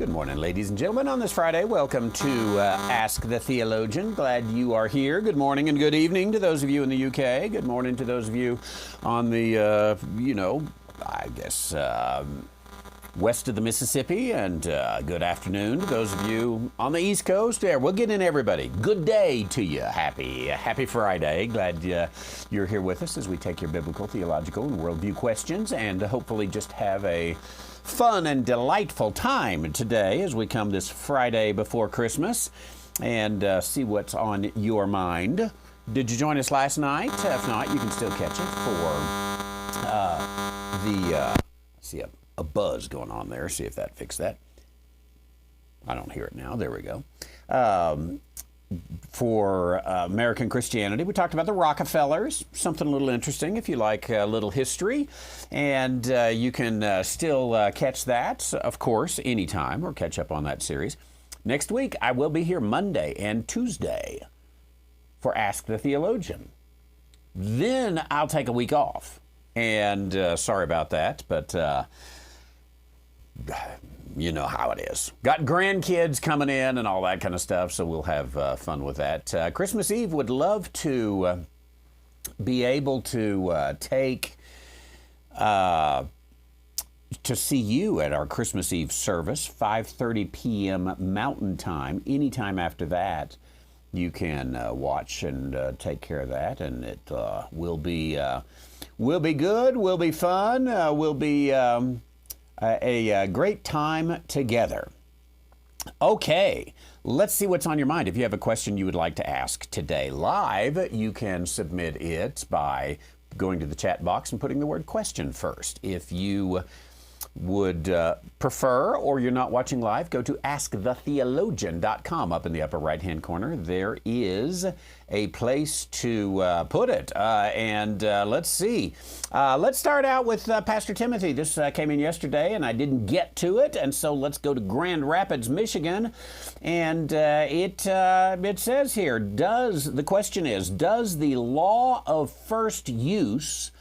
Good morning, ladies and gentlemen. On this Friday, welcome to Ask the Theologian. Glad you are here. Good morning and good evening to those of you in the UK. Good morning to those of you on the, west of the Mississippi. And good afternoon to those of you on the East Coast. There, we'll get in everybody. Good day to you. Happy Friday. Glad you're here with us as we take your biblical, theological, and worldview questions and hopefully just have a fun and delightful time today as we come this Friday before Christmas and see what's on your mind. Did you join us last night? If not, you can still catch it for a buzz going on there. See if that fixed that. I don't hear it now. There we go. For American Christianity, we talked about the Rockefellers, something a little interesting if you like a little history. And you can still catch that, of course, anytime or catch up on that series. Next week, I will be here Monday and Tuesday for Ask the Theologian. Then I'll take a week off. And sorry about that, but you know how it is. Got grandkids coming in and all that kind of stuff, so we'll have fun with that. Christmas Eve, would love to be able to take to see you at our Christmas Eve service, 5:30 p.m. Mountain Time. Anytime after that, you can watch and take care of that, and it will be good, will be fun, will be a great time together. Okay, let's see what's on your mind. If you have a question you would like to ask today live, you can submit it by going to the chat box and putting the word question first. If you would prefer, or you're not watching live, go to askthetheologian.com. Up in the upper right-hand corner, there is a place to put it. Let's see. Let's start out with Pastor Timothy. This came in yesterday, and I didn't get to it, and so let's go to Grand Rapids, Michigan. And it says here, the question is, does the law of first use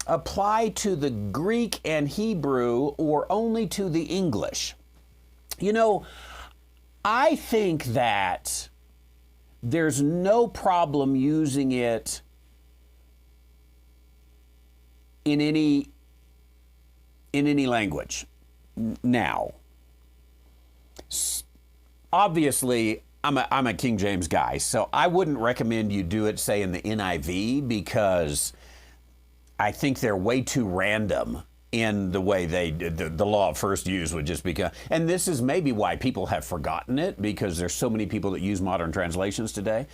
apply to the Greek and Hebrew or only to the English? You know, I think that there's no problem using it in any language. Now, obviously, I'm a King James guy, so I wouldn't recommend you do it, say, in the NIV, because I think they're way too random in the way the law of first use would just become. And this is maybe why people have forgotten it, because there's so many people that use modern translations today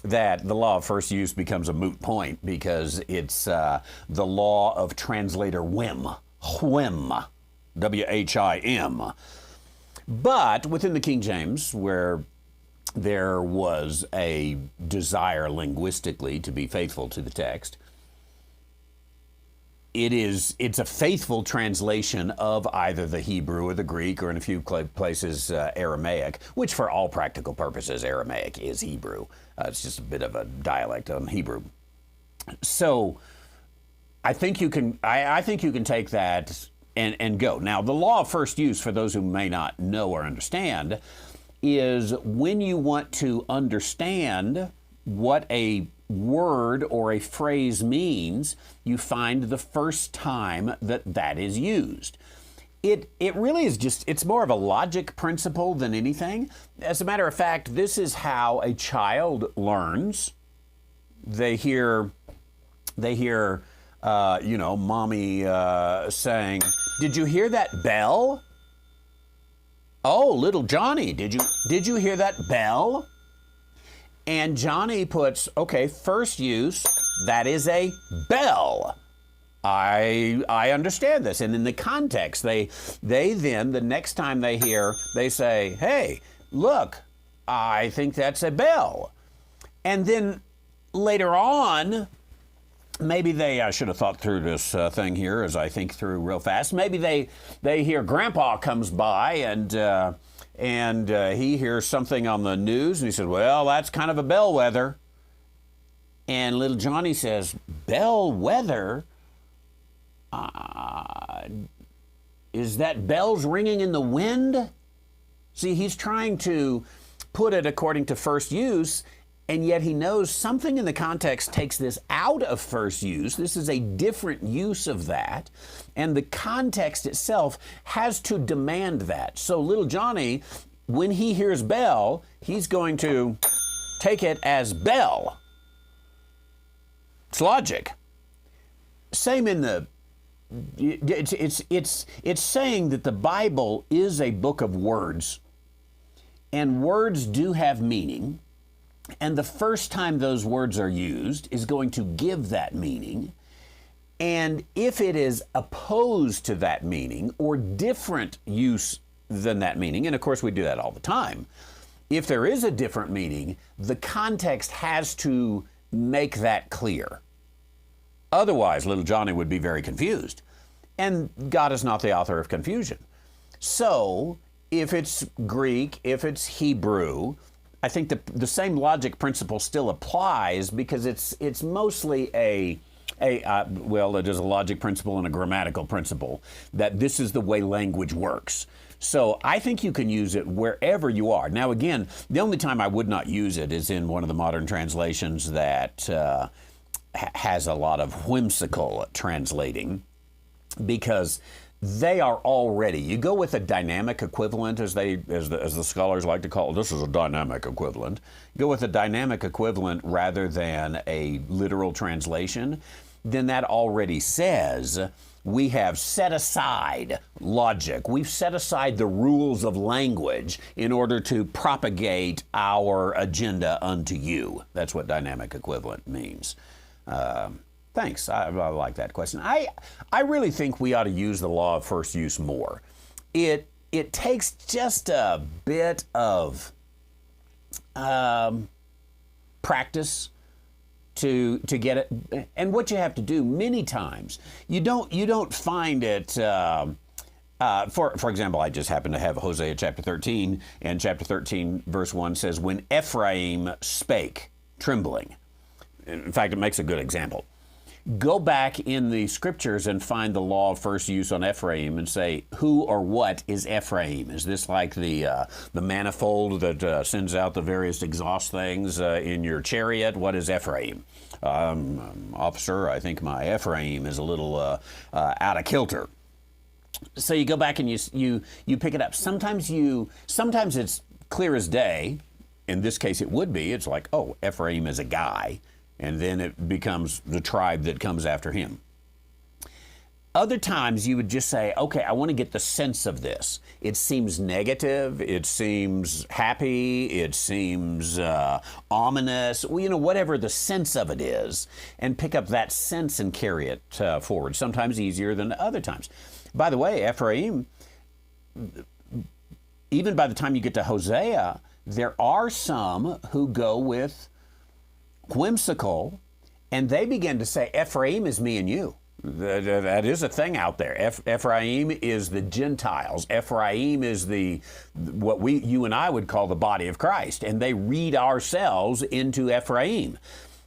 that the law of first use becomes a moot point, because it's the law of translator whim, W-H-I-M. But within the King James, where there was a desire linguistically to be faithful to the text, it's a faithful translation of either the Hebrew or the Greek, or in a few places Aramaic, which for all practical purposes Aramaic is Hebrew. It's just a bit of a dialect on Hebrew. So I think you can take that and go. Now, the law of first use, for those who may not know or understand, is when you want to understand what a word or a phrase means, you find the first time that is used. It really is it's more of a logic principle than anything. As a matter of fact, this is how a child learns. They hear mommy saying, "Did you hear that bell? Oh, little Johnny, did you hear that bell?" And Johnny puts, okay, first use, that is a bell. I understand this. And in the context, they then, the next time they hear, they say, hey, look, I think that's a bell. And then later on, maybe I should have thought through this thing here as I think through real fast. Maybe they hear Grandpa comes by and he hears something on the news, and he says, well, that's kind of a bellwether. And little Johnny says, bellwether? Is that bells ringing in the wind? See, he's trying to put it according to first use, and yet he knows something in the context takes this out of first use. This is a different use of that, and the context itself has to demand that. So little Johnny, when he hears bell, he's going to take it as bell. It's logic. Same in the, it's saying that the Bible is a book of words, and words do have meaning, and the first time those words are used is going to give that meaning. And if it is opposed to that meaning or different use than that meaning, and of course we do that all the time, if there is a different meaning, the context has to make that clear. Otherwise, little Johnny would be very confused. And God is not the author of confusion. So, if it's Greek, if it's Hebrew, I think the same logic principle still applies, because it's mostly well, it is a logic principle and a grammatical principle, that this is the way language works. So I think you can use it wherever you are. Now, again, the only time I would not use it is in one of the modern translations that has a lot of whimsical translating, because they are already, you go with a dynamic equivalent, as the scholars like to call it. This is a dynamic equivalent. Go with a dynamic equivalent rather than a literal translation, then that already says we have set aside logic. We've set aside the rules of language in order to propagate our agenda unto you. That's what dynamic equivalent means. Thanks. I like that question. I really think we ought to use the law of first use more. It takes just a bit of practice to get it. And what you have to do many times, you don't find it. For example, I just happen to have Hosea chapter 13, and chapter 13 verse 1 says, "When Ephraim spake, trembling." In fact, it makes a good example. Go back in the scriptures and find the law of first use on Ephraim and say, who or what is Ephraim? Is this like the manifold that sends out the various exhaust things in your chariot? What is Ephraim? Officer, I think my Ephraim is a little out of kilter. So you go back and you pick it up. Sometimes it's clear as day. In this case, it would be. It's like, oh, Ephraim is a guy. And then it becomes the tribe that comes after him. Other times you would just say, okay, I want to get the sense of this. It seems negative, it seems happy, it seems ominous, whatever the sense of it is, and pick up that sense and carry it forward. Sometimes easier than other times. By the way, Ephraim, even by the time you get to Hosea, there are some who go with whimsical, and they begin to say, Ephraim is me and you. That is a thing out there. Ephraim is the Gentiles. Ephraim is what you and I would call the body of Christ, and they read ourselves into Ephraim.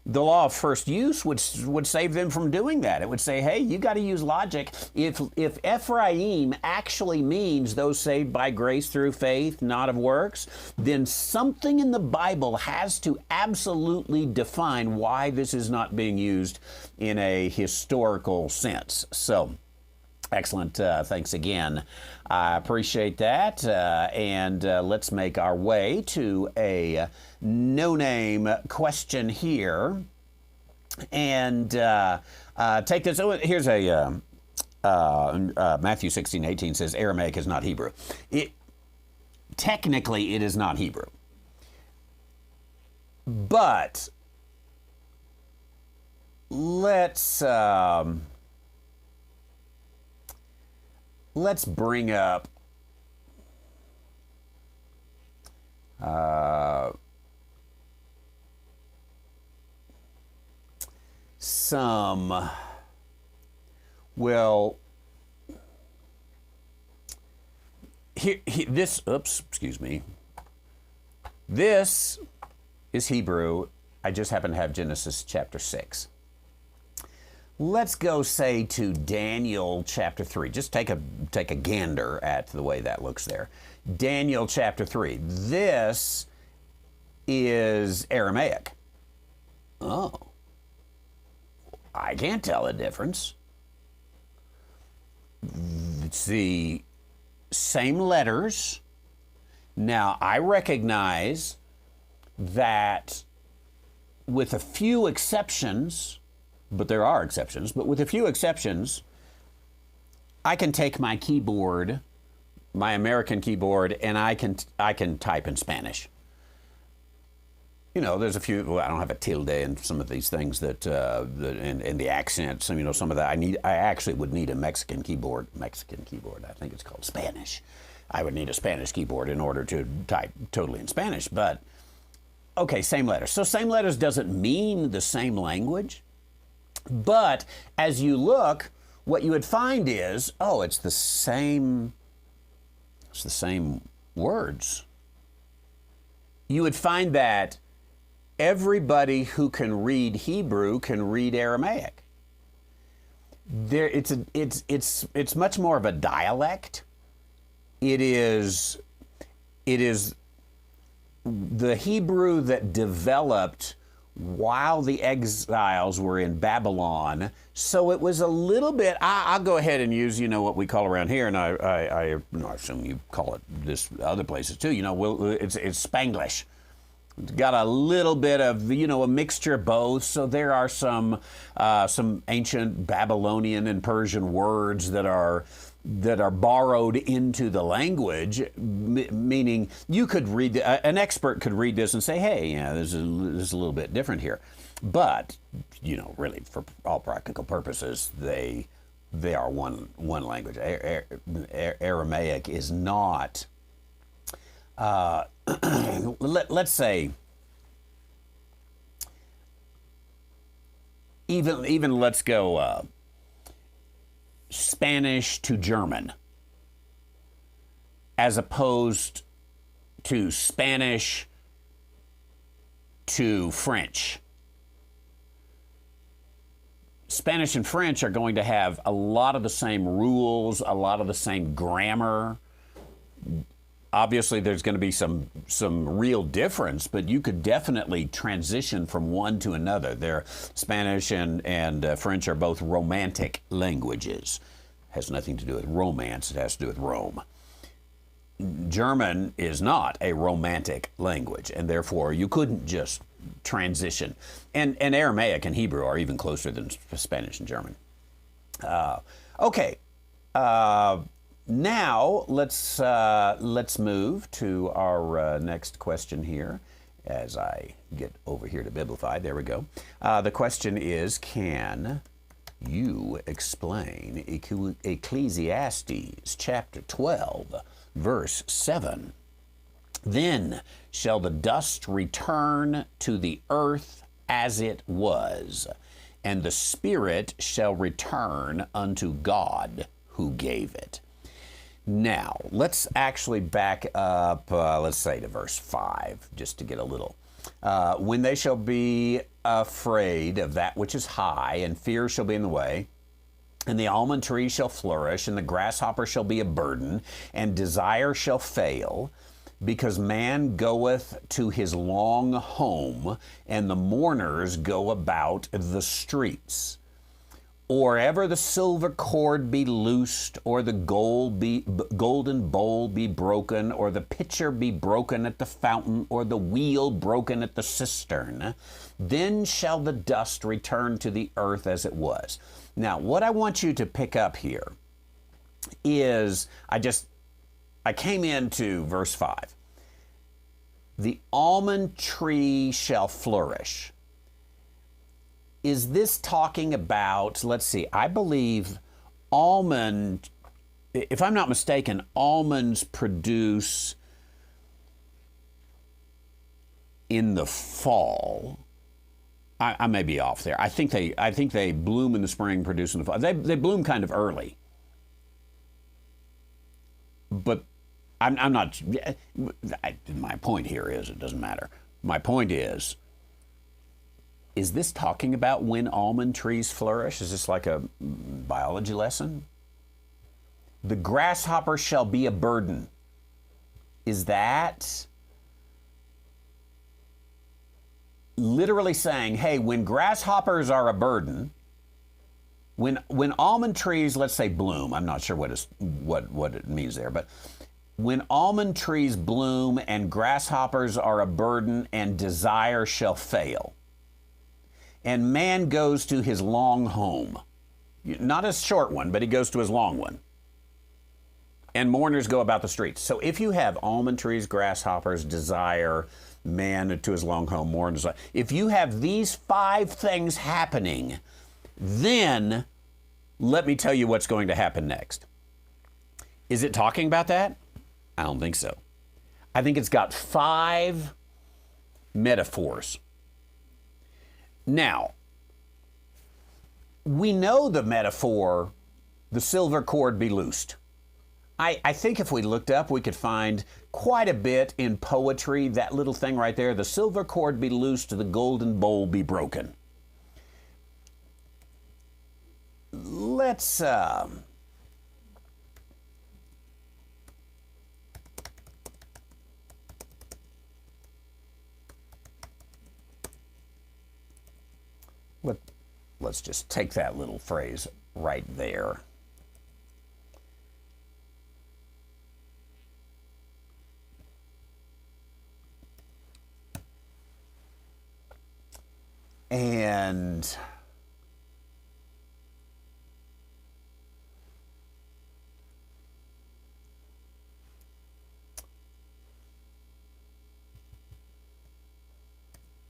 The law of first use would save them from doing that. It would say, hey, you got to use logic. If Ephraim actually means those saved by grace through faith, not of works, then something in the Bible has to absolutely define why this is not being used in a historical sense. So, excellent. Thanks again. I appreciate that. And let's make our way to a no-name question here. And take this. Here's a Matthew 16:18 says Aramaic is not Hebrew. Technically, it is not Hebrew. But let's bring up some, well, excuse me. This is Hebrew. I just happen to have Genesis chapter 6. Let's go, say, to Daniel chapter 3. Just take a gander at the way that looks there. Daniel chapter 3. This is Aramaic. Oh. I can't tell a difference. It's the same letters. Now, I recognize that with a few exceptions, but there are exceptions, but with a few exceptions, I can take my keyboard, my American keyboard, and I can type in Spanish. You know, there's a few. Well, I don't have a tilde in some of these things that, and the accents. You know, some of that I actually would need a Mexican keyboard. I think it's called Spanish. I would need a Spanish keyboard in order to type totally in Spanish. But okay, same letters. So same letters doesn't mean the same language. But as you look, what you would find is, oh, it's the same. It's the same words. You would find that everybody who can read Hebrew can read Aramaic. It's much more of a dialect. It is the Hebrew that developed while the exiles were in Babylon. So it was a little bit, I'll go ahead and use, what we call around here, and I assume you call it this other places too, it's Spanglish. It's got a little bit of, a mixture of both. So there are some ancient Babylonian and Persian words that are borrowed into the language, meaning you could read, an expert could read this and say, hey, this is a little bit different here. But, really, for all practical purposes, they are one language. Aramaic is not, let's say, even let's go Spanish to German, as opposed to Spanish to French. Spanish and French are going to have a lot of the same rules, a lot of the same grammar. Obviously, there's going to be some real difference, but you could definitely transition from one to another. Spanish and French are both romantic languages. It has nothing to do with romance. It has to do with Rome. German is not a romantic language, and therefore you couldn't just transition. And Aramaic and Hebrew are even closer than Spanish and German. Okay. Now let's move to our next question here. As I get over here to Biblify, there we go. The question is, can you explain Ecclesiastes chapter 12, verse 7? Then shall the dust return to the earth as it was, and the spirit shall return unto God who gave it. Now, let's actually back up, let's say to verse 5, just to get a little. When they shall be afraid of that which is high, and fear shall be in the way, and the almond tree shall flourish, and the grasshopper shall be a burden, and desire shall fail, because man goeth to his long home, and the mourners go about the streets. Or ever the silver cord be loosed, or the golden bowl be broken, or the pitcher be broken at the fountain, or the wheel broken at the cistern, then shall the dust return to the earth as it was. Now, what I want you to pick up here is, I came into verse 5. The almond tree shall flourish. Is this talking about, let's see, I believe almond, if I'm not mistaken, almonds produce in the fall. I may be off there. I think they bloom in the spring, produce in the fall. They bloom kind of early. But I'm not, my point here is, it doesn't matter. My point is, Is this talking about when almond trees flourish? Is this like a biology lesson? The grasshopper shall be a burden. Is that literally saying, hey, when grasshoppers are a burden, when almond trees, let's say, bloom, I'm not sure what it means there, but when almond trees bloom and grasshoppers are a burden and desire shall fail, and man goes to his long home, not a short one, but he goes to his long one, and mourners go about the streets. So if you have almond trees, grasshoppers, desire, man to his long home, mourners, if you have these 5 things happening, then let me tell you what's going to happen next. Is it talking about that? I don't think so. I think it's got 5 metaphors. Now, we know the metaphor, the silver cord be loosed. I think if we looked up, we could find quite a bit in poetry, that little thing right there, the silver cord be loosed, the golden bowl be broken. Let's let's just take that little phrase right there. And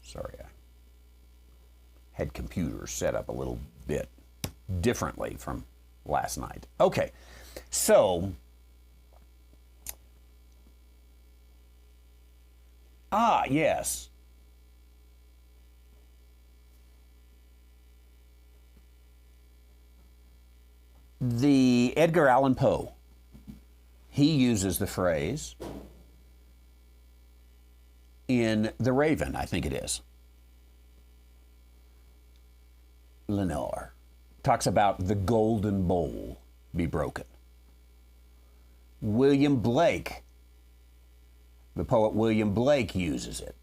sorry, I had computers set up a little bit differently from last night. Okay, so yes. The Edgar Allan Poe, he uses the phrase in The Raven, I think it is. Lenore talks about the golden bowl be broken. William Blake, the poet William Blake, uses it.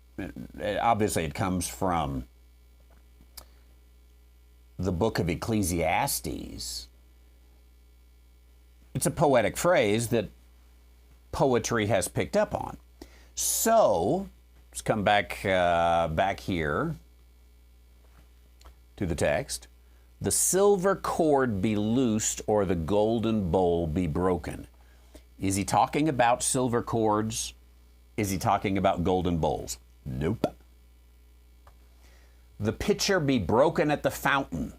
Obviously, it comes from the book of Ecclesiastes. It's a poetic phrase that poetry has picked up on. So, let's come back here to the text. The silver cord be loosed, or the golden bowl be broken. Is he talking about silver cords? Is he talking about golden bowls? Nope. The pitcher be broken at the fountain.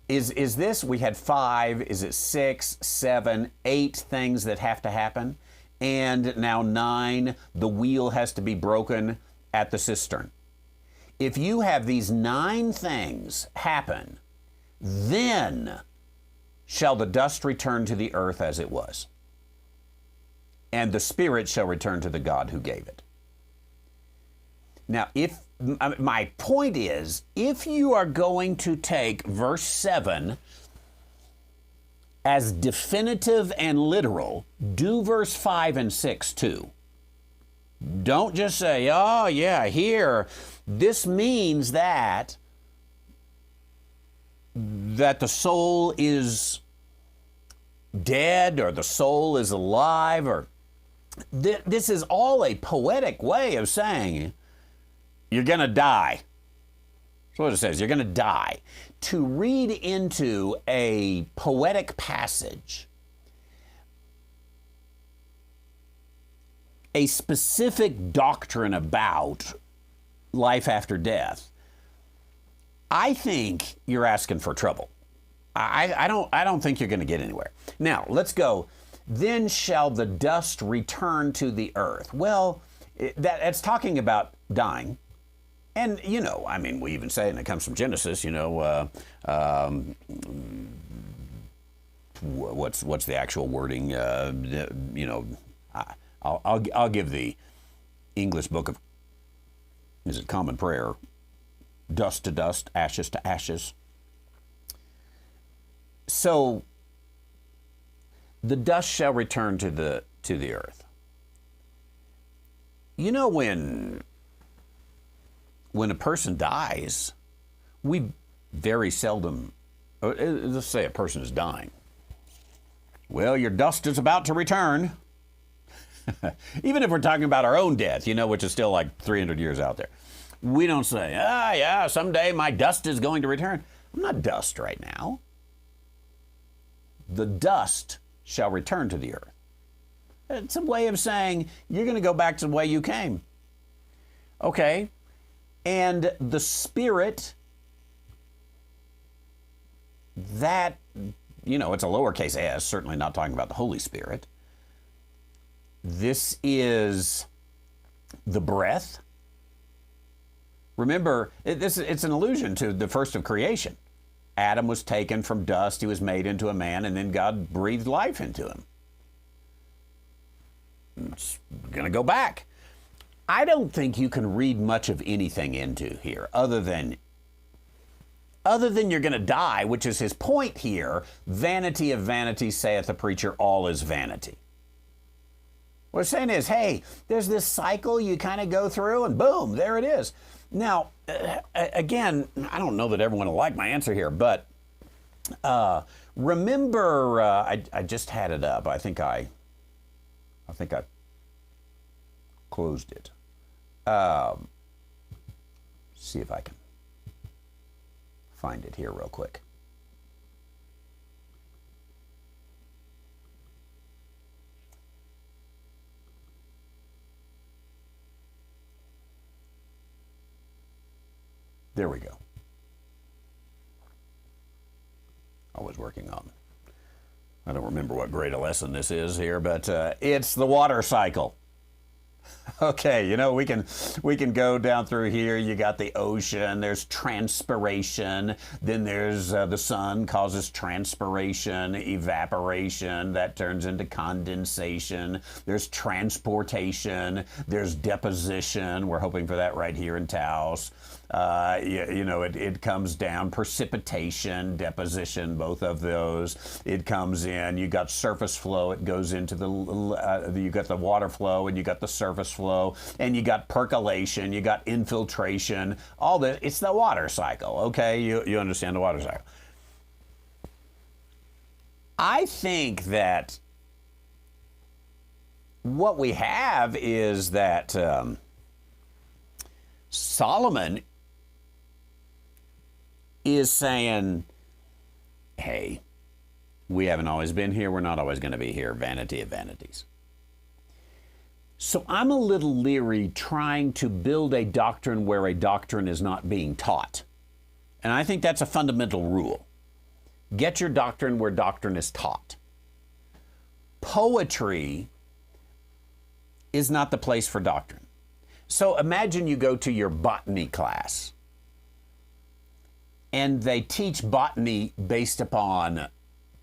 Is this, we had 5, is it 6, 7, 8 things that have to happen? And now 9, the wheel has to be broken at the cistern. If you have these 9 things happen, then shall the dust return to the earth as it was, and the spirit shall return to the God who gave it. Now, my point is, if you are going to take verse 7 as definitive and literal, do verse 5 and 6 too. Don't just say, oh yeah, here, this means that the soul is dead or the soul is alive, or this is all a poetic way of saying you're going to die. That's what it says. You're going to die. To read into a poetic passage a specific doctrine about life after death, I think you're asking for trouble. I don't think you're going to get anywhere. Now, let's go. Then shall the dust return to the earth. Well, that's talking about dying. And, you know, I mean, we even say, and it comes from Genesis, you know, what's the actual wording? You know, I'll give the English Book of Is it common prayer? Dust to dust, ashes to ashes. So the dust shall return to the earth. You know, when a person dies, we very seldom, let's say a person is dying. Well, your dust is about to return. Even if we're talking about our own death, which is still like 300 years out there. We don't say, yeah, someday my dust is going to return. I'm not dust right now. The dust shall return to the earth. It's a way of saying you're going to go back to the way you came. Okay. And the Spirit, that, it's a lowercase s, certainly not talking about the Holy Spirit. This is the breath. Remember, it's an allusion to the first of creation. Adam was taken from dust, he was made into a man, and then God breathed life into him. It's going to go back. I don't think you can read much of anything into here other than you're going to die, which is his point here. Vanity of vanities, saith the preacher, all is vanity. What he's saying is, hey, there's this cycle you kind of go through, and boom, there it is. Now, again, I don't know that everyone will like my answer here, but remember, I just had it up. I think I closed it. See if I can find it here real quick. There we go. I was working on, I don't remember what grade of lesson this is here, but it's the water cycle. Okay, we can go down through here. You got the ocean, there's transpiration, then there's the sun causes transpiration, evaporation, that turns into condensation. There's transportation, there's deposition. We're hoping for that right here in Taos. It comes down, precipitation, deposition, both of those. It comes in, you got surface flow, it goes into you got the water flow, and you got the surface flow, and you got percolation, you got infiltration, all this. It's the water cycle, okay? You understand the water cycle. I think that what we have is that Solomon is saying, hey, we haven't always been here. We're not always going to be here. Vanity of vanities. So I'm a little leery trying to build a doctrine where a doctrine is not being taught. And I think that's a fundamental rule. Get your doctrine where doctrine is taught. Poetry is not the place for doctrine. So imagine you go to your botany class and they teach botany based upon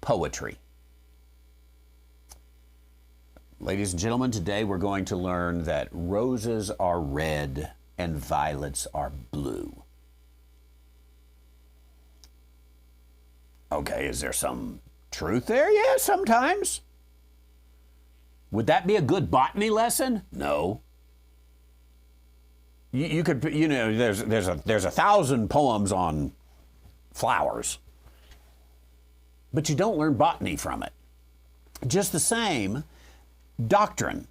poetry. Ladies and gentlemen, today we're going to learn that roses are red and violets are blue. Okay, is there some truth there? Yeah, sometimes. Would that be a good botany lesson? No. You could, there's 1,000 poems on flowers, but you don't learn botany from it. Just the same, doctrine.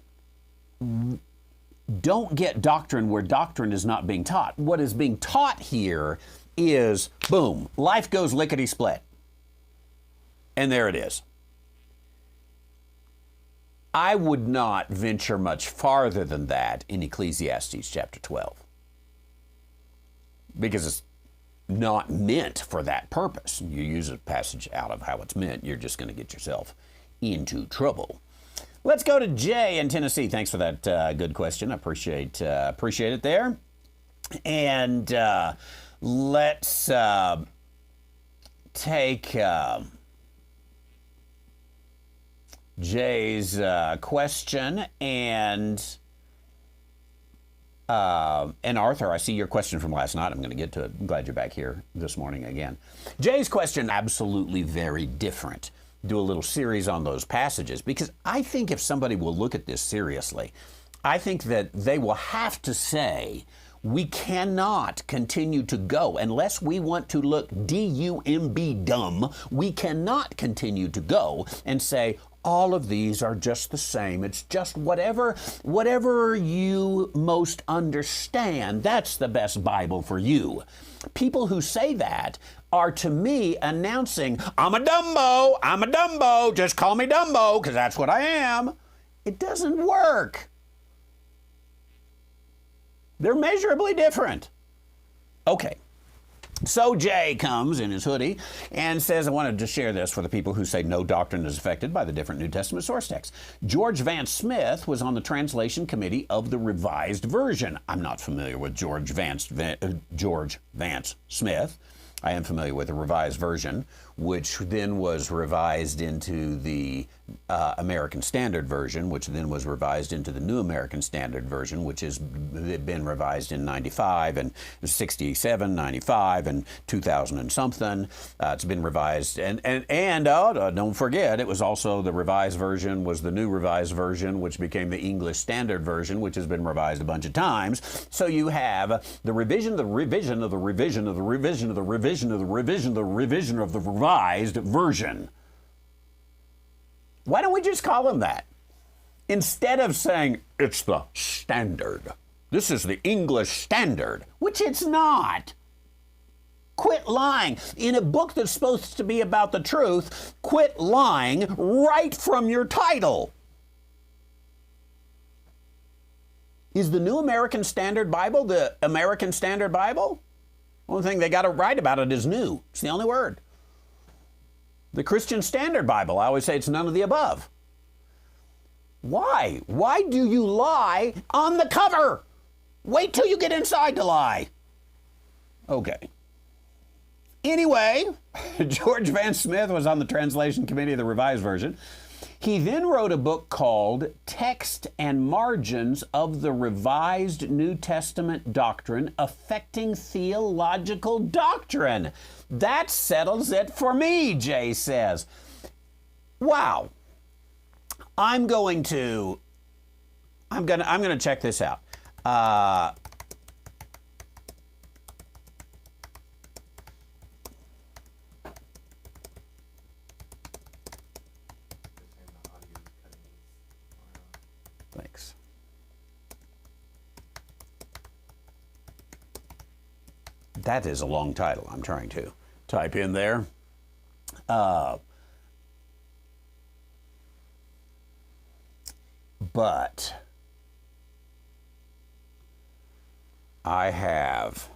Don't get doctrine where doctrine is not being taught. What is being taught here is, boom, life goes lickety-split. And there it is. I would not venture much farther than that in Ecclesiastes chapter 12. Because it's not meant for that purpose. You use a passage out of how it's meant, you're just going to get yourself into trouble. Let's go to Jay in Tennessee. Thanks for that good question. I appreciate it there. And let's take Jay's question, and And Arthur, I see your question from last night. I'm going to get to it. I'm glad you're back here this morning again. Jay's question, absolutely very different. Do a little series on those passages, because I think if somebody will look at this seriously, I think that they will have to say, we cannot continue to go unless we want to look D-U-M-B dumb. We cannot continue to go and say, all of these are just the same. It's just whatever you most understand, that's the best Bible for you. People who say that are, to me, announcing, I'm a Dumbo, just call me Dumbo, because that's what I am. It doesn't work. They're measurably different. Okay. So Jay comes in his hoodie and says, I wanted to share this for the people who say no doctrine is affected by the different New Testament source texts. George Vance Smith was on the translation committee of the Revised Version. I'm not familiar with George Vance Smith. I am familiar with the Revised Version, which then was revised into the American Standard Version, which then was revised into the New American Standard Version, which has been revised in 95 and 67, 95 and 2000 and something. It's been revised, and don't forget, it was also the Revised Version was the New Revised Version, which became the English Standard Version, which has been revised a bunch of times. So you have the revision, the revision of the revision of the revision of the revision of the revision of the revision of the Revised Version. Why don't we just call them that? Instead of saying, it's the standard. This is the English Standard, which it's not. Quit lying. In a book that's supposed to be about the truth, quit lying right from your title. Is the New American Standard Bible the American Standard Bible? Only thing they got to write about it is new. It's the only word. The Christian Standard Bible, I always say it's none of the above. Why? Why do you lie on the cover? Wait till you get inside to lie. Okay. Anyway, George Vance Smith was on the translation committee of the Revised Version. He then wrote a book called Text and Margins of the Revised New Testament Doctrine Affecting Theological Doctrine. That settles it for me, Jay says. Wow. I'm going to check this out. Thanks. That is a long title. I'm trying to type in there. But I have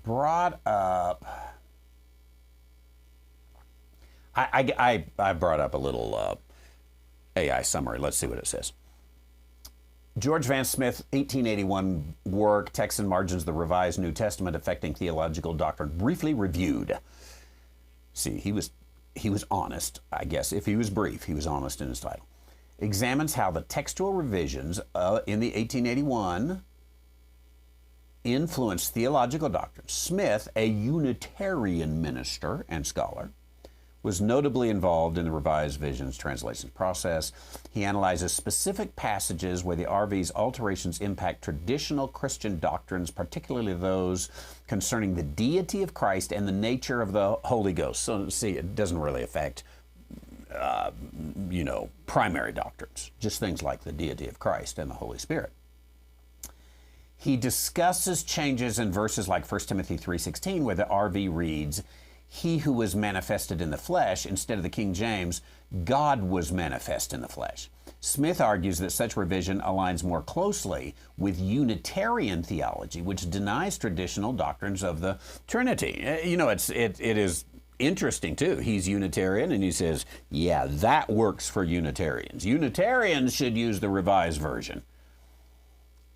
brought up, I brought up a little AI summary. Let's see what it says. George Vance Smith, 1881 work, Text and Margins of the Revised New Testament Affecting Theological Doctrine, briefly reviewed. See, he was honest, I guess. If he was brief, he was honest in his title. Examines how the textual revisions in the 1881 influenced theological doctrine. Smith, a Unitarian minister and scholar, was notably involved in the Revised Visions translation process. He analyzes specific passages where the RV's alterations impact traditional Christian doctrines, particularly those concerning the deity of Christ and the nature of the Holy Ghost. So, see, it doesn't really affect, primary doctrines, just things like the deity of Christ and the Holy Spirit. He discusses changes in verses like 1 Timothy 3:16, where the RV reads, he who was manifested in the flesh, instead of the King James, God was manifest in the flesh. Smith argues that such revision aligns more closely with Unitarian theology, which denies traditional doctrines of the Trinity. It is interesting too. He's Unitarian and he says, yeah, that works for Unitarians. Unitarians should use the Revised Version.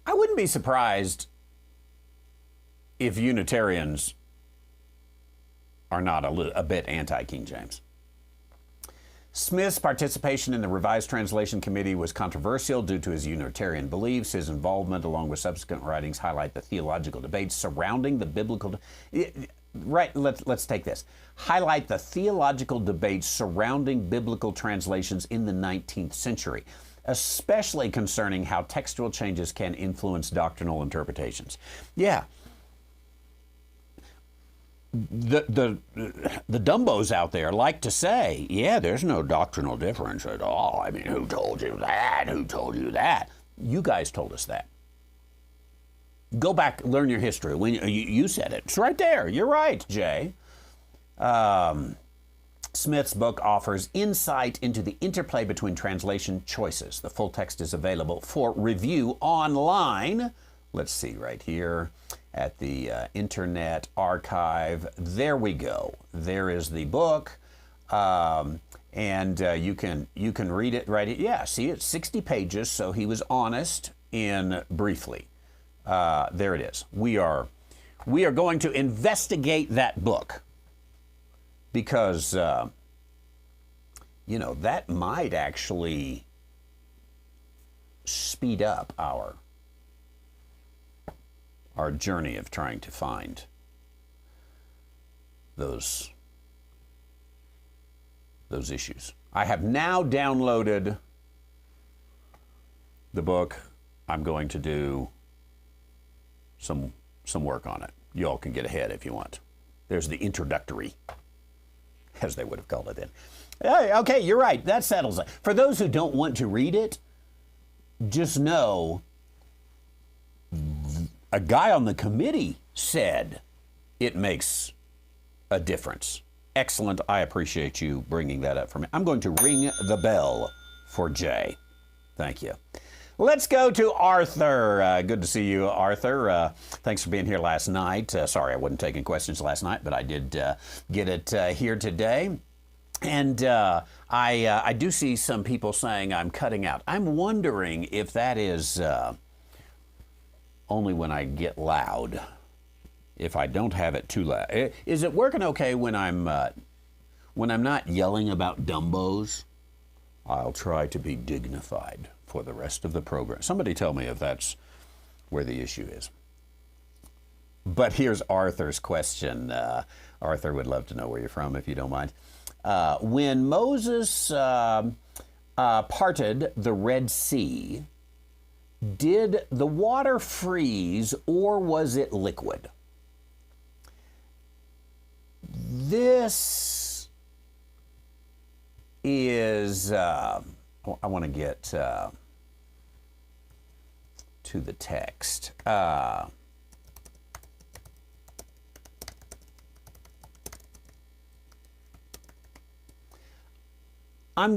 I wouldn't be surprised if Unitarians are not a bit anti-King James. Smith's participation in the Revised Translation Committee was controversial due to his Unitarian beliefs. His involvement, along with subsequent writings, highlight the theological debates surrounding the biblical... Right, let's take this. Highlight the theological debates surrounding biblical translations in the 19th century, especially concerning how textual changes can influence doctrinal interpretations. Yeah. The dumbos out there like to say, yeah, there's no doctrinal difference at all. I mean, who told you that? Who told you that? You guys told us that. Go back, learn your history. When you said it. It's right there. You're right, Jay. Smith's book offers insight into the interplay between translation choices. The full text is available for review online. Let's see right here at the Internet Archive. There we go. There is the book, and you can read it right here. Yeah, see, it's 60 pages, so he was honest in briefly. There it is. We are going to investigate that book because, you know, that might actually speed up our journey of trying to find those issues. I have now downloaded the book. I'm going to do some work on it. You all can get ahead if you want. There's the introductory, as they would have called it then. Hey, okay, you're right. That settles it. For those who don't want to read it, just know a guy on the committee said it makes a difference. Excellent. I appreciate you bringing that up for me. I'm going to ring the bell for Jay. Thank you. Let's go to Arthur. Good to see you, Arthur. Thanks for being here last night. Sorry I wasn't taking questions last night, but I did get it here today. And I do see some people saying I'm cutting out. I'm wondering if that is only when I get loud, if I don't have it too loud. Is it working okay when I'm not yelling about dumbos? I'll try to be dignified for the rest of the program. Somebody tell me if that's where the issue is. But here's Arthur's question. Arthur would love to know where you're from, if you don't mind. When Moses parted the Red Sea, did the water freeze or was it liquid? This is... I want to get to the text. I'm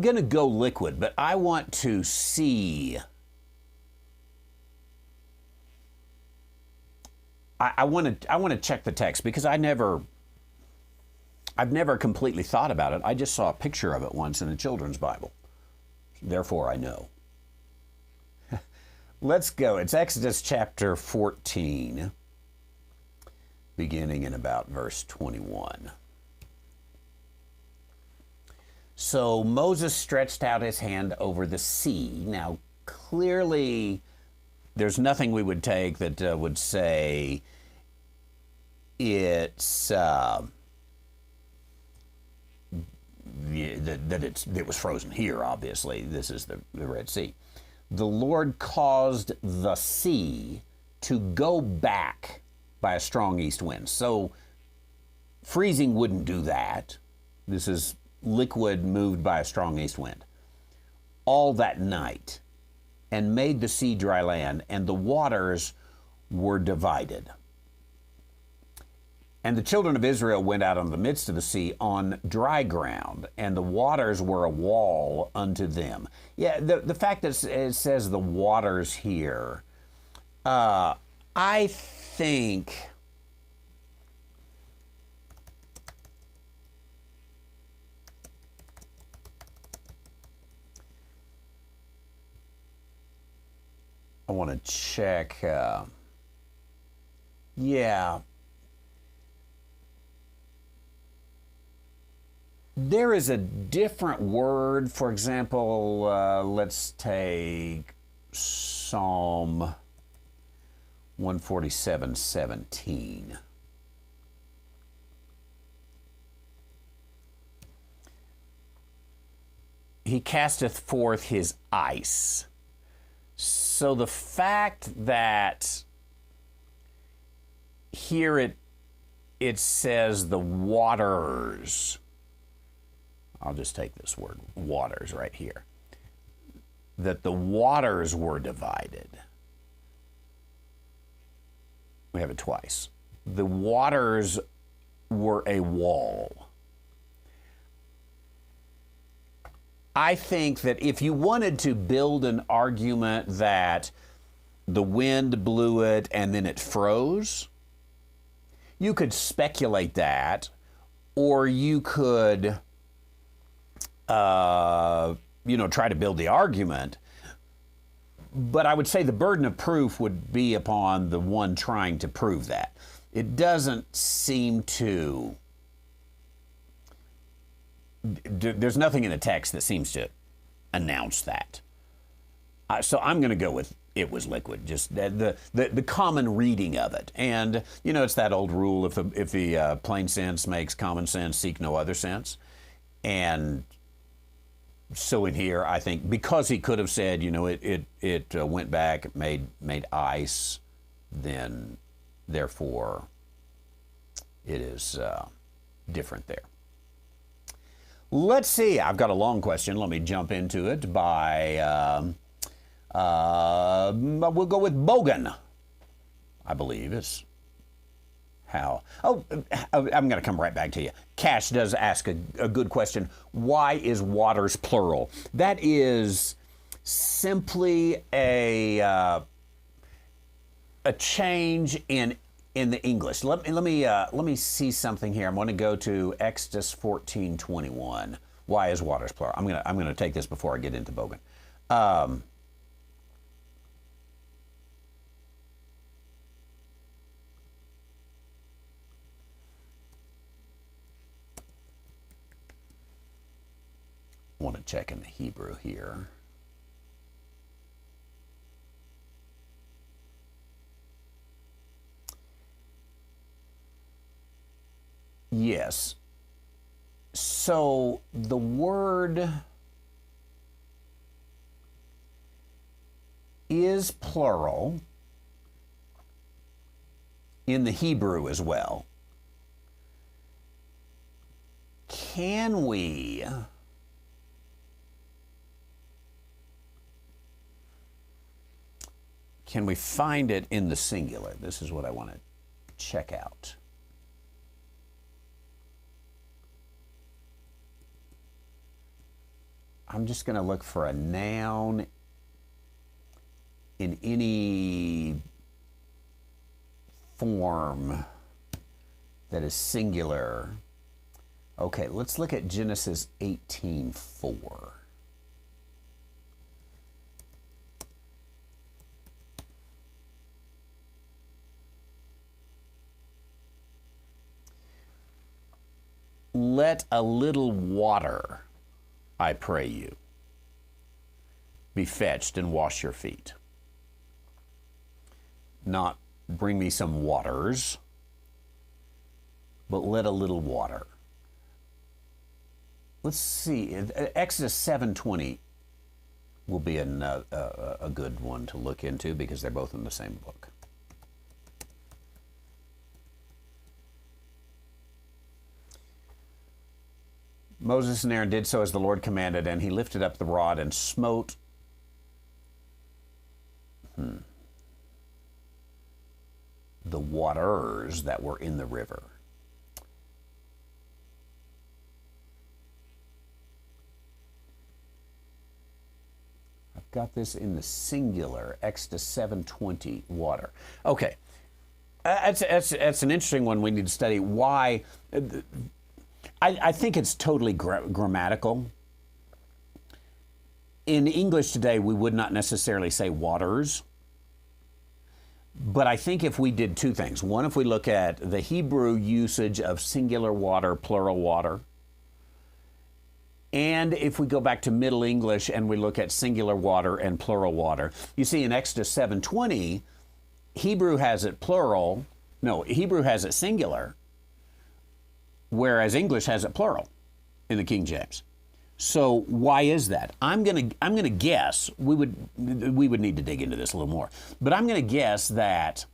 going to go liquid, but I want to see. I want to check the text because I've never completely thought about it. I just saw a picture of it once in a children's Bible. Therefore, I know. Let's go. It's Exodus chapter 14, beginning in about verse 21. So Moses stretched out his hand over the sea. Now, clearly, there's nothing we would take that would say it's... it was frozen here, obviously. This is the Red Sea. The Lord caused the sea to go back by a strong east wind. So freezing wouldn't do that. This is liquid moved by a strong east wind. All that night, and made the sea dry land, and the waters were divided. And the children of Israel went out on the midst of the sea on dry ground, and the waters were a wall unto them. Yeah, the fact that it says the waters here, I think I want to check. Yeah. There is a different word. For example, let's take Psalm 147:17. He casteth forth his ice. So the fact that here it says the waters, I'll just take this word, waters right here, that the waters were divided. We have it twice. The waters were a wall. I think that if you wanted to build an argument that the wind blew it and then it froze, you could speculate that, or you could, try to build the argument. But I would say the burden of proof would be upon the one trying to prove that. It doesn't seem to. There's nothing in the text that seems to announce that. So I'm going to go with it was liquid, just the common reading of it. And, it's that old rule, if the plain sense makes common sense, seek no other sense. And so in here, I think, because he could have said, it went back, made ice, then therefore it is different there. Let's see. I've got a long question. Let me jump into it by, we'll go with Bogan, I believe is how. Oh, I'm going to come right back to you. Cash does ask a good question. Why is waters plural? That is simply a change in the English. Let me see something here. I'm going to go to Exodus 14:21. Why is waters plural? I'm gonna take this before I get into Bogan. I want to check in the Hebrew here. Yes. So the word is plural in the Hebrew as well. Can we find it in the singular? This is what I want to check out. I'm just going to look for a noun in any form that is singular. Okay, let's look at Genesis 18:4. Let a little water, I pray you, be fetched and wash your feet. Not bring me some waters, but let a little water. Let's see. Exodus 7:20 will be a good one to look into because they're both in the same book. Moses and Aaron did so as the Lord commanded, and he lifted up the rod and smote the waters that were in the river. I've got this in the singular, Exodus 7:20, water. Okay, that's an interesting one we need to study. Why? I think it's totally grammatical. In English today, we would not necessarily say waters. But I think if we did two things. One, if we look at the Hebrew usage of singular water, plural water, And if we go back to Middle English and we look at singular water and plural water, you see in Exodus 7:20, Hebrew has it plural. No, Hebrew has it singular, whereas English has it plural in the King James. So why is that? I'm gonna guess we would need to dig into this a little more, but I'm gonna guess that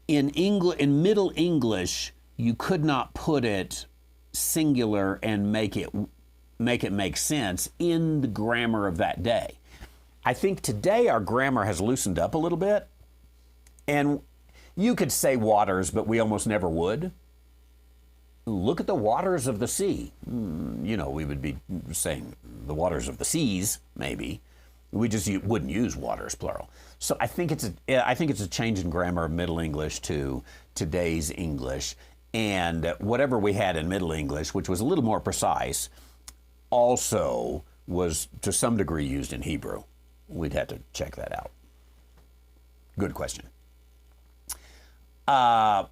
in Middle English you could not put it singular and make it make sense in the grammar of that day. I think today our grammar has loosened up a little bit, and you could say waters, but we almost never would. Look at the waters of the sea. We would be saying the waters of the seas, maybe. We just wouldn't use waters, plural. So I think it's a change in grammar of Middle English to today's English. And whatever we had in Middle English, which was a little more precise, also was to some degree used in Hebrew. We'd have to check that out. Good question. Bogan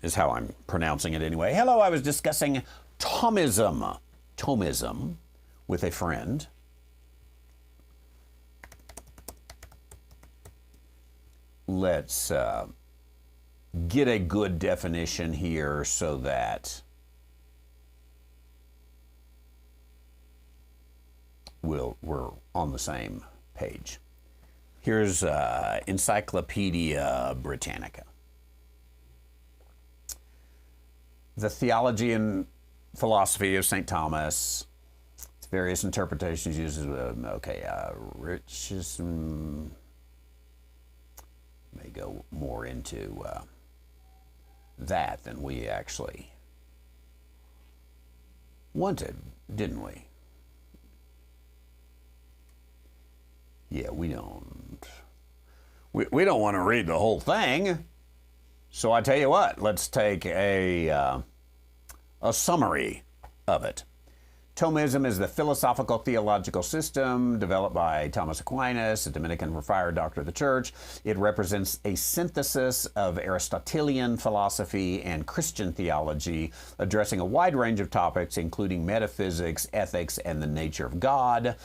is how I'm pronouncing it anyway. Hello, I was discussing Thomism with a friend. Let's get a good definition here so that we're on the same page. Here's Encyclopedia Britannica. The Theologian philosophy of St. Thomas. Its various interpretations uses Richardson may go more into that than we actually wanted, didn't we? Yeah, we don't want to read the whole thing. So I tell you what, let's take a summary of it. Thomism is the philosophical theological system developed by Thomas Aquinas, a Dominican friar doctor of the Church. It represents a synthesis of Aristotelian philosophy and Christian theology, addressing a wide range of topics, including metaphysics, ethics, and the nature of God.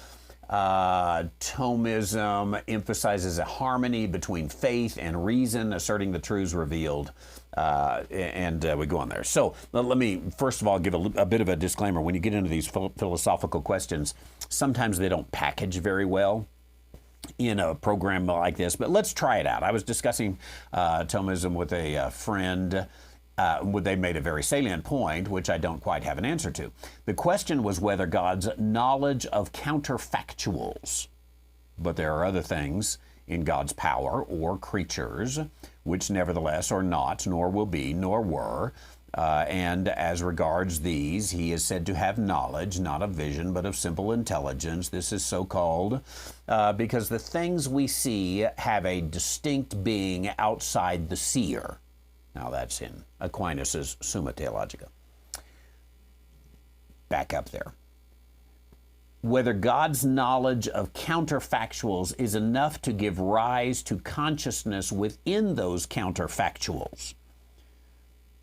Thomism emphasizes a harmony between faith and reason, asserting the truths revealed, and we go on there. So let me first of all give a bit of a disclaimer. When you get into these philosophical questions, sometimes they don't package very well in a program like this, but let's try it out. I was discussing Thomism with a friend. They made a very salient point, which I don't quite have an answer to. The question was whether God's knowledge of counterfactuals, but there are other things in God's power or creatures, which nevertheless are not, nor will be, nor were. And as regards these, he is said to have knowledge, not of vision, but of simple intelligence. This is so called because the things we see have a distinct being outside the seer. Now that's in Aquinas' Summa Theologica. Back up there. Whether God's knowledge of counterfactuals is enough to give rise to consciousness within those counterfactuals.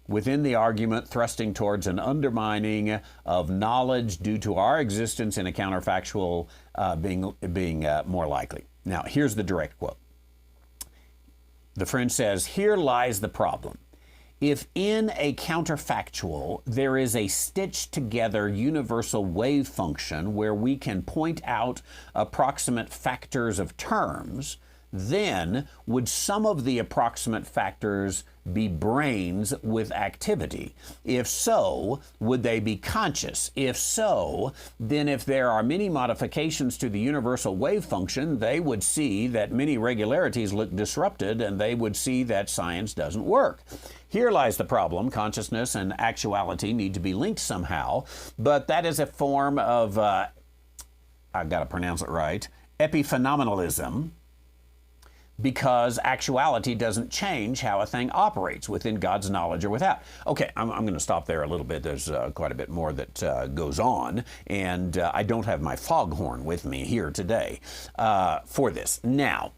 Within the argument thrusting towards an undermining of knowledge due to our existence in a counterfactual being more likely. Now, here's the direct quote. The friend says, here lies the problem. If in a counterfactual there is a stitched together universal wave function where we can point out approximate factors of terms, then would some of the approximate factors be brains with activity? If so, would they be conscious? If so, then if there are many modifications to the universal wave function, they would see that many regularities look disrupted and they would see that science doesn't work. Here lies the problem. Consciousness and actuality need to be linked somehow, but that is a form of, I've got to pronounce it right, epiphenomenalism, because actuality doesn't change how a thing operates within God's knowledge or without. Okay, I'm going to stop there a little bit. There's quite a bit more that goes on, and I don't have my foghorn with me here today for this. Now,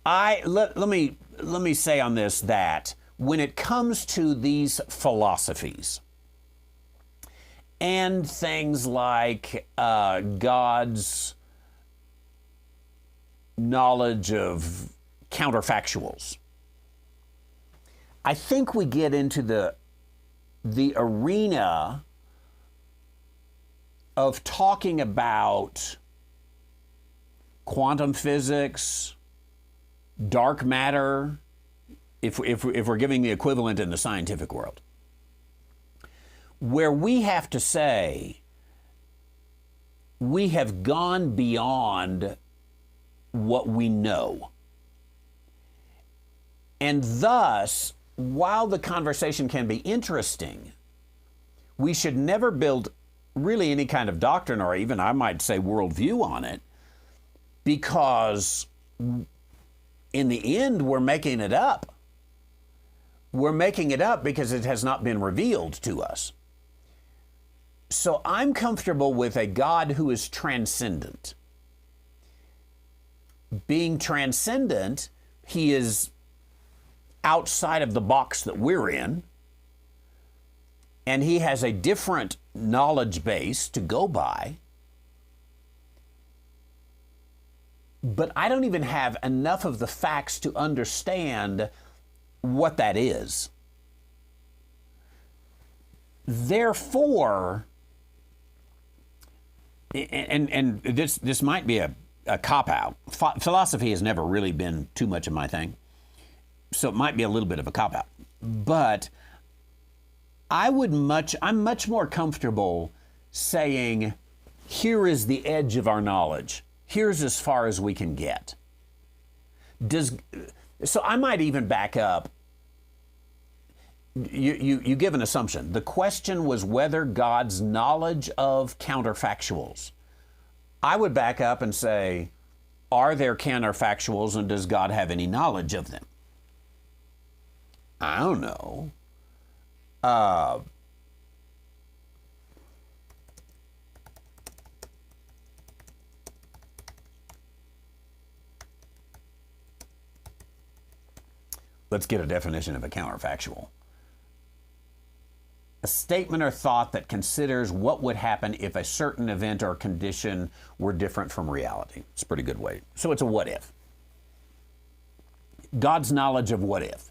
let me say on this that when it comes to these philosophies and things like God's knowledge of counterfactuals, I think we get into the arena of talking about quantum physics, dark matter, if we're giving the equivalent in the scientific world, where we have to say we have gone beyond what we know. And thus, while the conversation can be interesting, we should never build really any kind of doctrine or even, I might say, worldview on it, because in the end, we're making it up. We're making it up because it has not been revealed to us. So I'm comfortable with a God who is transcendent. Being transcendent, he is outside of the box that we're in, and he has a different knowledge base to go by. But I don't even have enough of the facts to understand what that is. Therefore, and this might be a cop-out. Philosophy has never really been too much of my thing, so it might be a little bit of a cop-out. But I'm much more comfortable saying, here is the edge of our knowledge. Here's as far as we can get. So I might even back up. You give an assumption. The question was whether God's knowledge of counterfactuals. I would back up and say, are there counterfactuals, and does God have any knowledge of them? I don't know. Let's get a definition of a counterfactual. A statement or thought that considers what would happen if a certain event or condition were different from reality. It's a pretty good way. So it's a what if. God's knowledge of what if.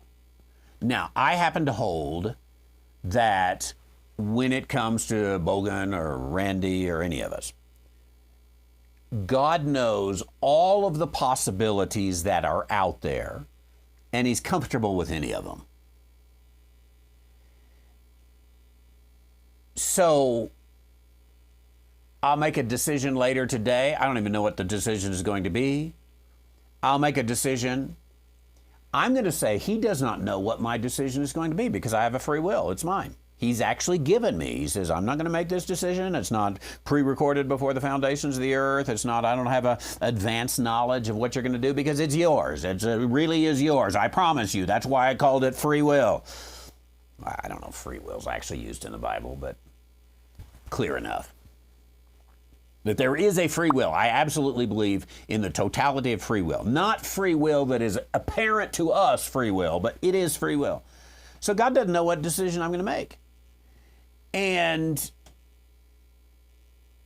Now, I happen to hold that when it comes to Bogan or Randy or any of us, God knows all of the possibilities that are out there, and he's comfortable with any of them. So I'll make a decision later today. I don't even know what the decision is going to be. I'll make a decision. I'm going to say he does not know what my decision is going to be because I have a free will. It's mine. He's actually given me. He says, I'm not going to make this decision. It's not pre-recorded before the foundations of the earth. It's not, I don't have a advanced knowledge of what you're going to do because it's yours. It really is yours. I promise you. That's why I called it free will. I don't know if free will is actually used in the Bible, but clear enough. That there is a free will. I absolutely believe in the totality of free will. Not free will that is apparent to us free will, but it is free will. So God doesn't know what decision I'm going to make. And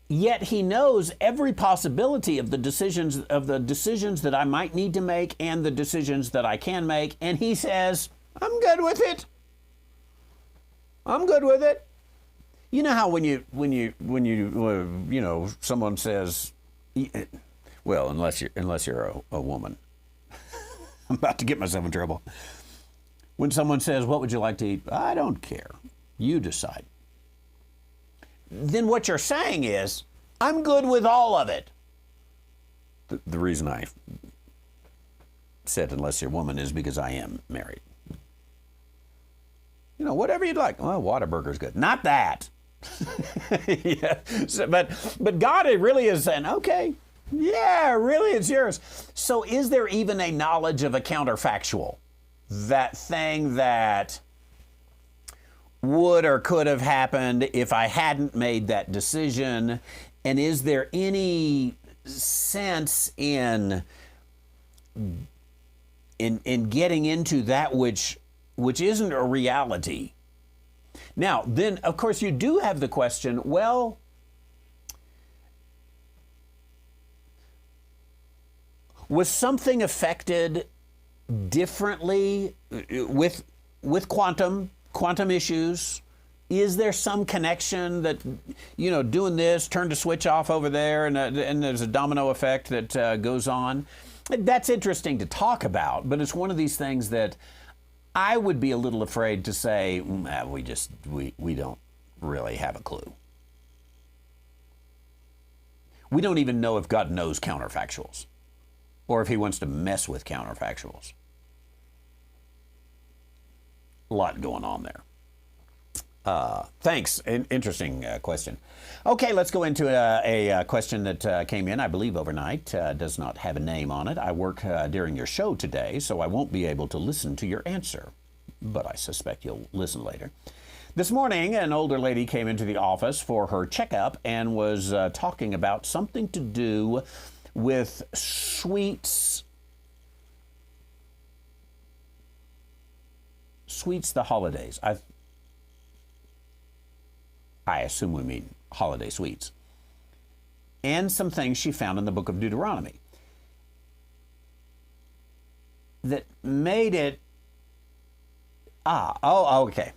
yet he knows every possibility of the decisions that I might need to make and the decisions that I can make. And he says, I'm good with it. I'm good with it. You know how when someone says, well, unless you're a woman, I'm about to get myself in trouble. When someone says, what would you like to eat? I don't care. You decide. Then what you're saying is, I'm good with all of it. The reason I said unless you're a woman is because I am married. You know, whatever you'd like. Well, Whataburger's good. Not that. Yeah. So, but God really is saying, okay, yeah, really, it's yours. So is there even a knowledge of a counterfactual? That thing that would or could have happened if I hadn't made that decision? And is there any sense in getting into that which which isn't a reality. Now, then, of course, you do have the question, well, was something affected differently with quantum issues? Is there some connection that, doing this, turned a switch off over there, and there's a domino effect that goes on? That's interesting to talk about, but it's one of these things that I would be a little afraid to say, we don't really have a clue. We don't even know if God knows counterfactuals or if he wants to mess with counterfactuals. A lot going on there. Thanks. Interesting question. Okay, let's go into a question that came in, I believe, overnight. Does not have a name on it. I work during your show today, so I won't be able to listen to your answer, but I suspect you'll listen later. This morning, an older lady came into the office for her checkup and was talking about something to do with sweets. Sweets the holidays. I assume we mean holiday sweets. And some things she found in the book of Deuteronomy that made it, okay.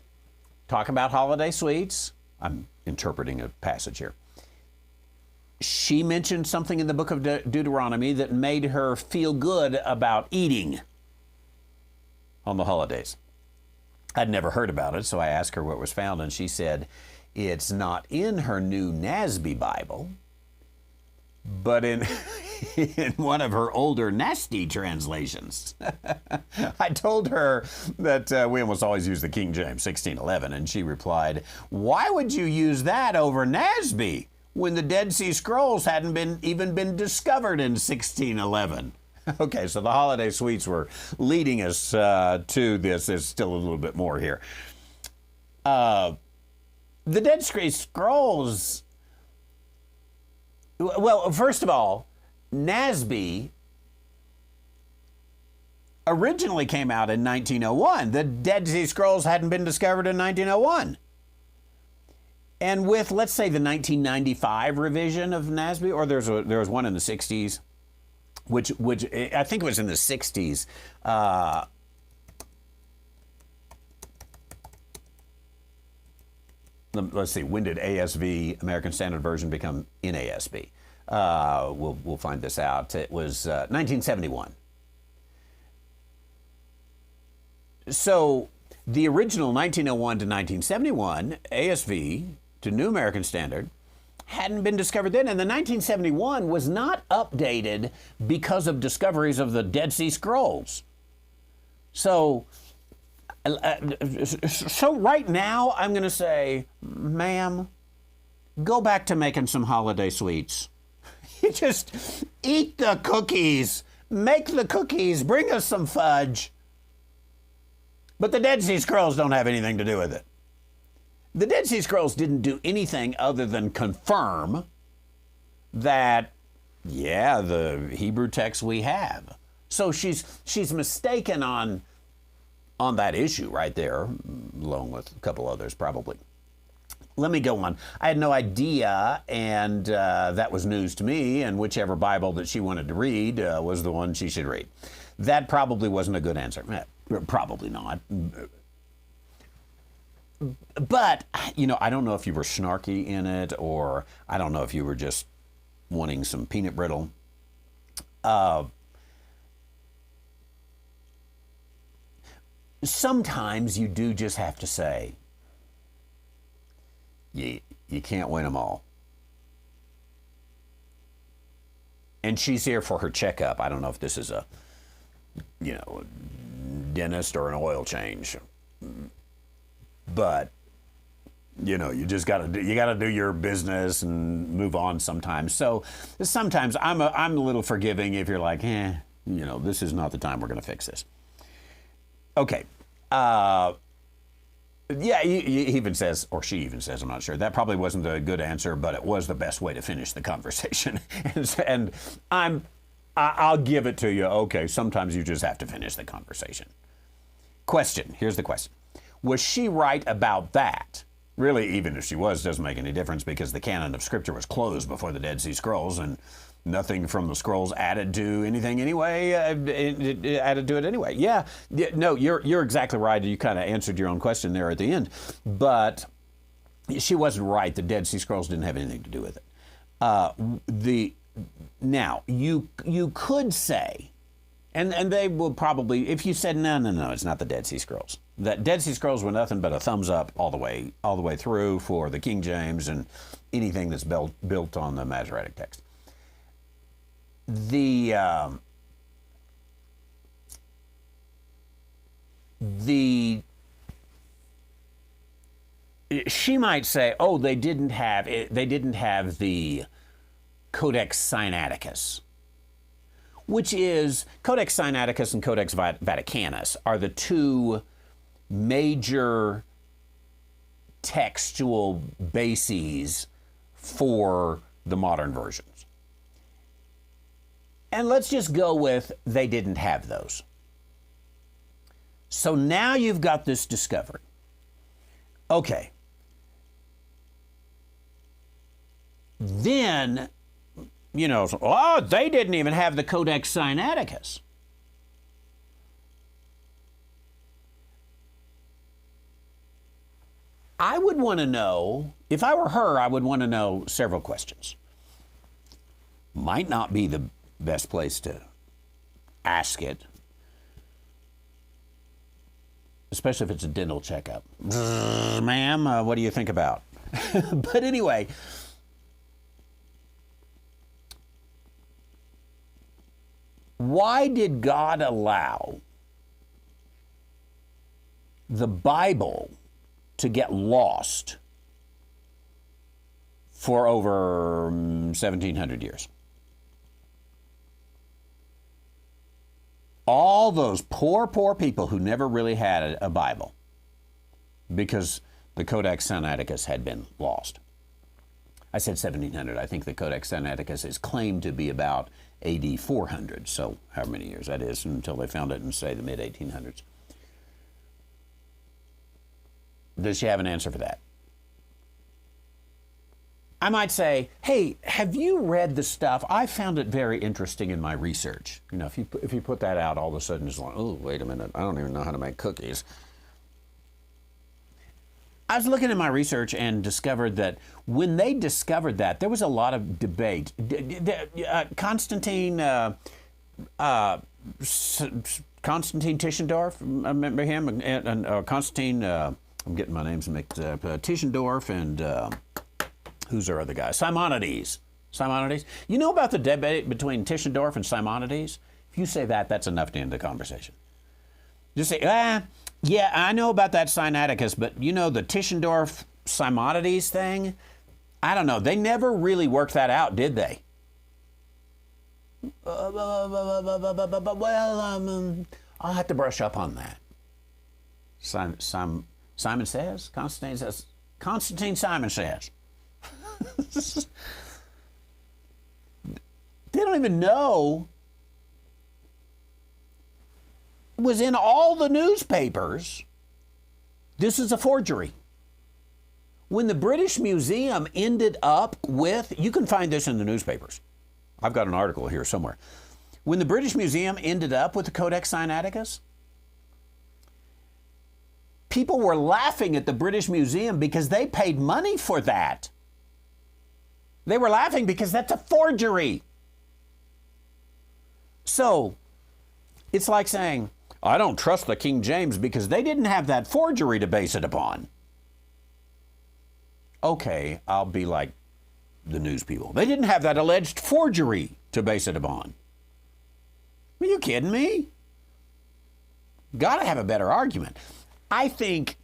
Talk about holiday sweets. I'm interpreting a passage here. She mentioned something in the book of Deuteronomy that made her feel good about eating on the holidays. I'd never heard about it, so I asked her what was found, and she said it's not in her new NASB Bible, but in one of her older nasty translations. I told her that we almost always use the King James 1611, and she replied, "Why would you use that over NASB when the Dead Sea Scrolls hadn't even been discovered in 1611? Okay, so the holiday sweets were leading us to this. There's still a little bit more here. The Dead Sea Scrolls, well, first of all, NASB originally came out in 1901. The Dead Sea Scrolls hadn't been discovered in 1901. And with, let's say, the 1995 revision of NASB, or there was one in the 60s, which I think it was in the 60s. Let's see, when did ASV, American Standard Version, become NASB? We'll find this out. It was 1971. So the original 1901 to 1971 ASV to New American Standard hadn't been discovered then, and the 1971 was not updated because of discoveries of the Dead Sea Scrolls. So right now I'm going to say, ma'am, go back to making some holiday sweets. You just eat the cookies, make the cookies, bring us some fudge. But the Dead Sea Scrolls don't have anything to do with it. The Dead Sea Scrolls didn't do anything other than confirm that, yeah, the Hebrew text we have. So she's mistaken on that issue right there, along with a couple others probably. Let me go on. I had no idea, and that was news to me, and whichever Bible that she wanted to read was the one she should read. That probably wasn't a good answer. Probably not. But, I don't know if you were snarky in it, or I don't know if you were just wanting some peanut brittle. Sometimes you do just have to say, you can't win them all. And she's here for her checkup. I don't know if this is a dentist or an oil change. But you just gotta do your business and move on sometimes. So sometimes I'm a little forgiving if you're like, this is not the time we're gonna fix this. Okay. Yeah, he even says, or she even says, I'm not sure, that probably wasn't a good answer, but it was the best way to finish the conversation. and I'll give it to you. Okay, sometimes you just have to finish the conversation. Question, here's the question. Was she right about that? Really, even if she was, doesn't make any difference because the canon of Scripture was closed before the Dead Sea Scrolls, and nothing from the scrolls added to anything anyway. It added to it anyway. Yeah, no, you're exactly right. You kind of answered your own question there at the end, but she wasn't right. The Dead Sea Scrolls didn't have anything to do with it. Now you could say, and they will probably, if you said no, it's not the Dead Sea Scrolls. The Dead Sea Scrolls were nothing but a thumbs up all the way through for the King James and anything that's built on the Masoretic text. She might say, oh, they didn't have the Codex Sinaiticus, which is Codex Sinaiticus and Codex Vaticanus are the two major textual bases for the modern versions. And let's just go with they didn't have those. So now you've got this discovery. Okay. Then, they didn't even have the Codex Sinaiticus. I would want to know, if I were her, I would want to know several questions. Might not be the best place to ask it, especially if it's a dental checkup. Ma'am, what do you think about? But anyway, why did God allow the Bible to get lost for over 1,700 years? All those poor people who never really had a Bible because the Codex Sinaiticus had been lost. I said 1,700. I think the Codex Sinaiticus is claimed to be about AD 400, so however many years that is until they found it in, say, the mid-1800s. Does she have an answer for that? I might say, hey, have you read the stuff? I found it very interesting in my research. If you put that out, all of a sudden it's like, oh, wait a minute, I don't even know how to make cookies. I was looking at my research and discovered that when they discovered that, there was a lot of debate. Constantine Tischendorf, remember him? And Constantine, I'm getting my names mixed up, Tischendorf and... who's our other guy? Simonides. You know about the debate between Tischendorf and Simonides? If you say that, that's enough to end the conversation. Just say, yeah, I know about that Sinaiticus, but the Tischendorf-Simonides thing? I don't know. They never really worked that out, did they? Well, I'll have to brush up on that. Simon says? Constantine Simon says. They don't even know. It was in all the newspapers. This is a forgery. When the British Museum ended up with, you can find this in the newspapers. I've got an article here somewhere. When the British Museum ended up with the Codex Sinaiticus, people were laughing at the British Museum because they paid money for that. They were laughing because that's a forgery. So, it's like saying, I don't trust the King James because they didn't have that forgery to base it upon. Okay, I'll be like the news people. They didn't have that alleged forgery to base it upon. Are you kidding me? Gotta have a better argument. I think,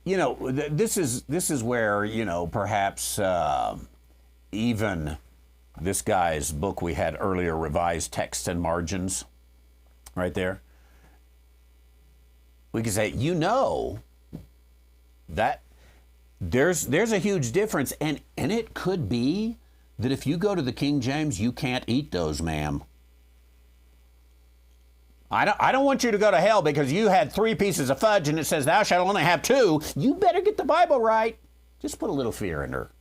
this is where, perhaps even this guy's book we had earlier, Revised Texts and Margins, right there. We could say, that there's a huge difference, and it could be that if you go to the King James, you can't eat those, ma'am. I don't want you to go to hell because you had 3 pieces of fudge and it says thou shalt only have 2. You better get the Bible right. Just put a little fear in her.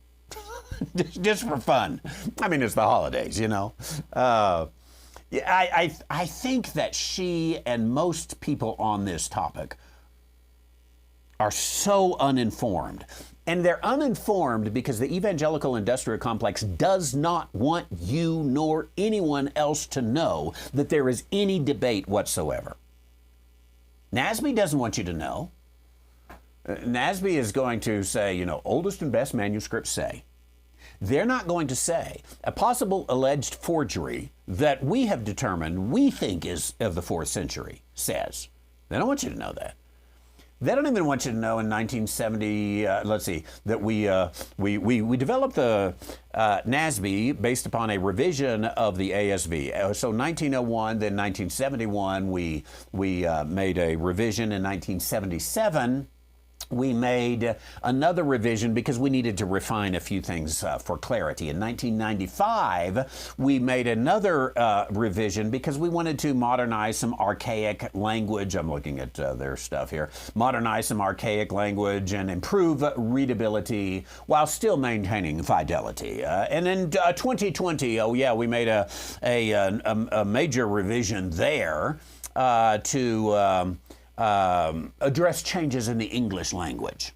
just for fun. I mean, it's the holidays, you know. Yeah, I think that she and most people on this topic are so uninformed. And they're uninformed because the evangelical industrial complex does not want you nor anyone else to know that there is any debate whatsoever. NASB doesn't want you to know. NASB is going to say, you know, oldest and best manuscripts say. They're not going to say a possible alleged forgery that we have determined we think is of the 4th century says. They don't want you to know that. They don't even want you to know in 1970, that we developed the NASB based upon a revision of the ASV. So 1901, then 1971, we made a revision. In 1977, we made another revision because we needed to refine a few things for clarity. In 1995, we made another revision because we wanted to modernize some archaic language. I'm looking at their stuff here. Modernize some archaic language and improve readability while still maintaining fidelity. And in 2020, we made a major revision there to address changes in the English language.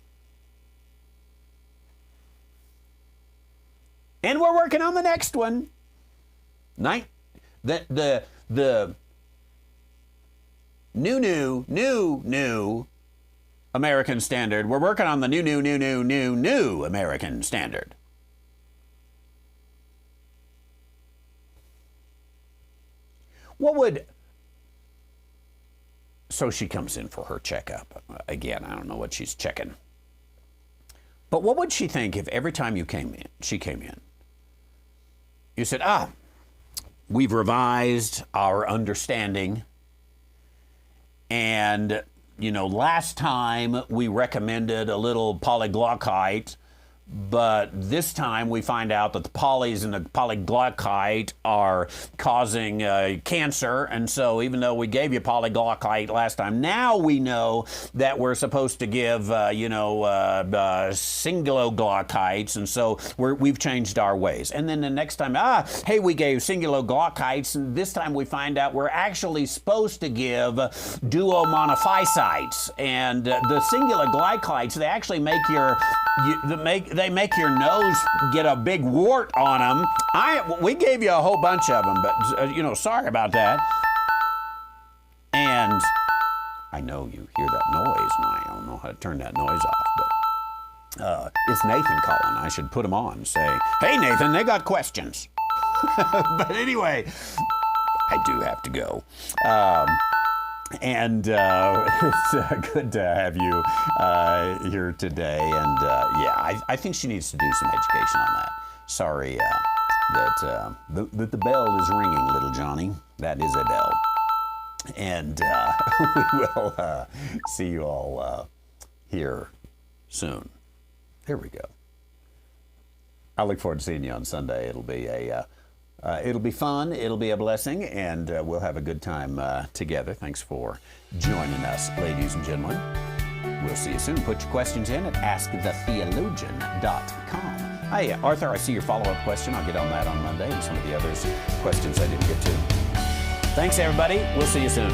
And we're working on the next one. The new American Standard. We're working on the new American Standard. So she comes in for her checkup. Again, I don't know what she's checking. But what would she think if every time she came in, you said, we've revised our understanding, and, you know, last time we recommended a little polyglockite, but this time we find out that the polys and the polyglockite are causing cancer. And so even though we gave you polyglockite last time, now we know that we're supposed to give, singuloglockites. And so we've changed our ways. And then the next time, we gave singuloglockites. And this time we find out we're actually supposed to give duomonophysites. And the singuloglockites, they actually make they make your nose get a big wart on them. We gave you a whole bunch of them, but, sorry about that. And I know you hear that noise, and I don't know how to turn that noise off, but it's Nathan calling. I should put him on and say, hey, Nathan, they got questions. But anyway, I do have to go. And it's good to have you here today. And I think she needs to do some education on that. Sorry that the bell is ringing, little Johnny. That is a bell. And we will see you all here soon. Here we go. I look forward to seeing you on Sunday. It'll be fun. It'll be a blessing, and we'll have a good time together. Thanks for joining us, ladies and gentlemen. We'll see you soon. Put your questions in at askthetheologian.com. Hey, Arthur, I see your follow-up question. I'll get on that on Monday and some of the others questions I didn't get to. Thanks, everybody. We'll see you soon.